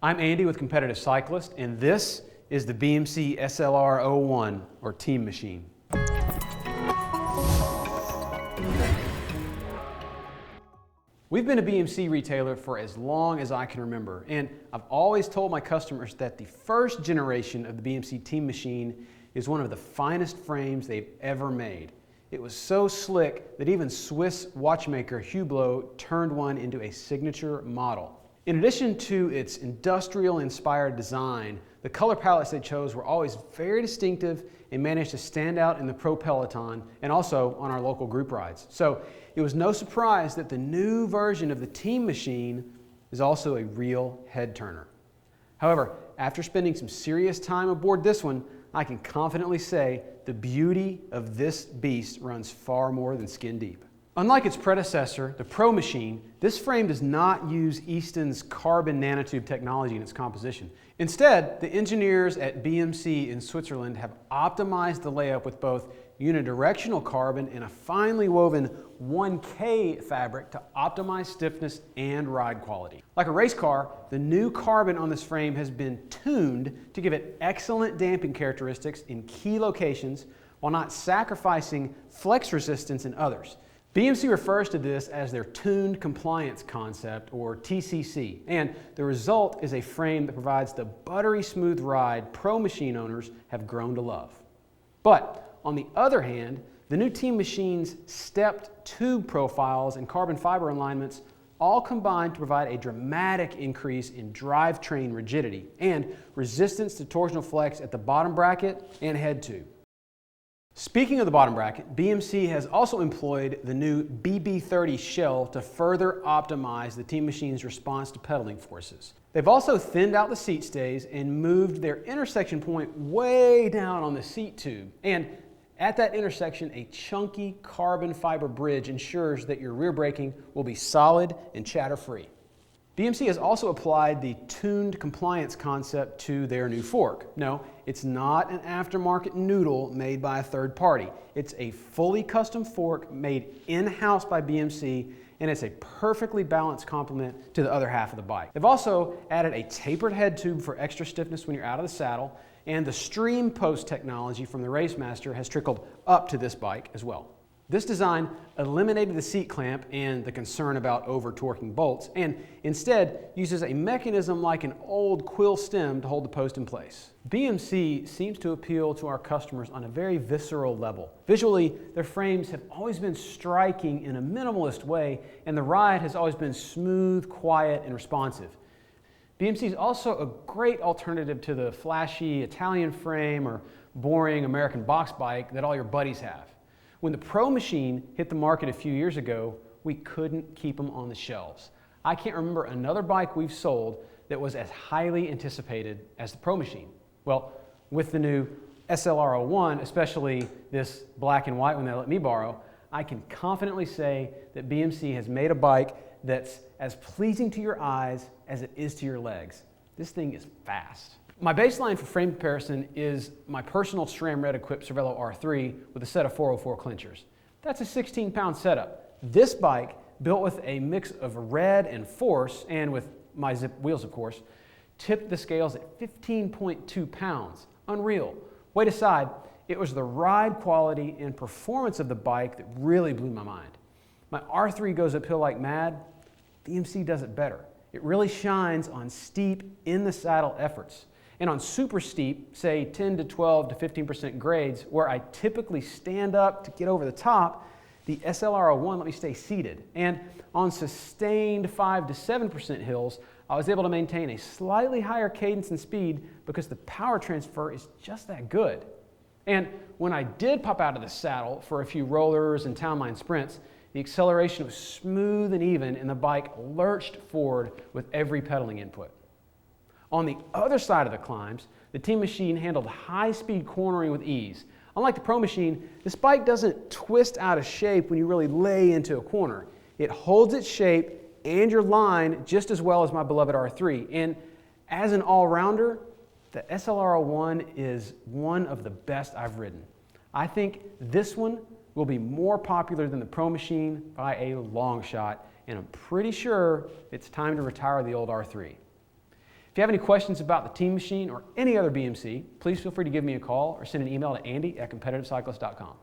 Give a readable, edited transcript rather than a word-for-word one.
I'm Andy with Competitive Cyclist, and this is the BMC SLR01, or Team Machine. We've been a BMC retailer for as long as I can remember, and I've always told my customers that the first generation of the BMC Team Machine is one of the finest frames they've ever made. It was so slick that even Swiss watchmaker Hublot turned one into a signature model. In addition to its industrial-inspired design, the color palettes they chose were always very distinctive and managed to stand out in the pro peloton and also on our local group rides. So it was no surprise that the new version of the Team Machine is also a real head-turner. However, after spending some serious time aboard this one, I can confidently say the beauty of this beast runs far more than skin deep. Unlike its predecessor, the Pro Machine, this frame does not use Easton's carbon nanotube technology in its composition. Instead, the engineers at BMC in Switzerland have optimized the layup with both unidirectional carbon and a finely woven 1K fabric to optimize stiffness and ride quality. Like a race car, the new carbon on this frame has been tuned to give it excellent damping characteristics in key locations while not sacrificing flex resistance in others. BMC refers to this as their tuned compliance concept, or TCC, and the result is a frame that provides the buttery smooth ride Pro Machine owners have grown to love. But on the other hand, the new Team Machine's stepped tube profiles and carbon fiber alignments all combine to provide a dramatic increase in drivetrain rigidity and resistance to torsional flex at the bottom bracket and head tube. Speaking of the bottom bracket, BMC has also employed the new BB30 shell to further optimize the Team Machine's response to pedaling forces. They've also thinned out the seat stays and moved their intersection point way down on the seat tube. And at that intersection, a chunky carbon fiber bridge ensures that your rear braking will be solid and chatter-free. BMC has also applied the tuned compliance concept to their new fork. No, it's not an aftermarket noodle made by a third party. It's a fully custom fork made in-house by BMC, and it's a perfectly balanced complement to the other half of the bike. They've also added a tapered head tube for extra stiffness when you're out of the saddle, and the stream post technology from the Racemaster has trickled up to this bike as well. This design eliminated the seat clamp and the concern about over-torquing bolts, and instead uses a mechanism like an old quill stem to hold the post in place. BMC seems to appeal to our customers on a very visceral level. Visually, their frames have always been striking in a minimalist way, and the ride has always been smooth, quiet, and responsive. BMC is also a great alternative to the flashy Italian frame or boring American box bike that all your buddies have. When the Pro Machine hit the market a few years ago, we couldn't keep them on the shelves. I can't remember another bike we've sold that was as highly anticipated as the Pro Machine. Well, with the new SLR01, especially this black and white one they let me borrow, I can confidently say that BMC has made a bike that's as pleasing to your eyes as it is to your legs. This thing is fast. My baseline for frame comparison is my personal SRAM Red equipped Cervelo R3 with a set of 404 clinchers. That's a 16-pound setup. This bike, built with a mix of red and force, and with my Zip wheels of course, tipped the scales at 15.2 pounds. Unreal. Weight aside, it was the ride quality and performance of the bike that really blew my mind. My R3 goes uphill like mad. BMC does it better. It really shines on steep, in-the-saddle efforts. And on super steep, say 10 to 12 to 15% grades, where I typically stand up to get over the top, the SLR01 let me stay seated. And on sustained 5 to 7% hills, I was able to maintain a slightly higher cadence and speed because the power transfer is just that good. And when I did pop out of the saddle for a few rollers and town line sprints, the acceleration was smooth and even, and the bike lurched forward with every pedaling input. On the other side of the climbs, the Team Machine handled high-speed cornering with ease. Unlike the Pro Machine, this bike doesn't twist out of shape when you really lay into a corner. It holds its shape and your line just as well as my beloved R3. And as an all-rounder, the SLR01 is one of the best I've ridden. I think this one will be more popular than the Pro Machine by a long shot, and I'm pretty sure it's time to retire the old R3. If you have any questions about the Team Machine or any other BMC, please feel free to give me a call or send an email to Andy@competitivecyclist.com.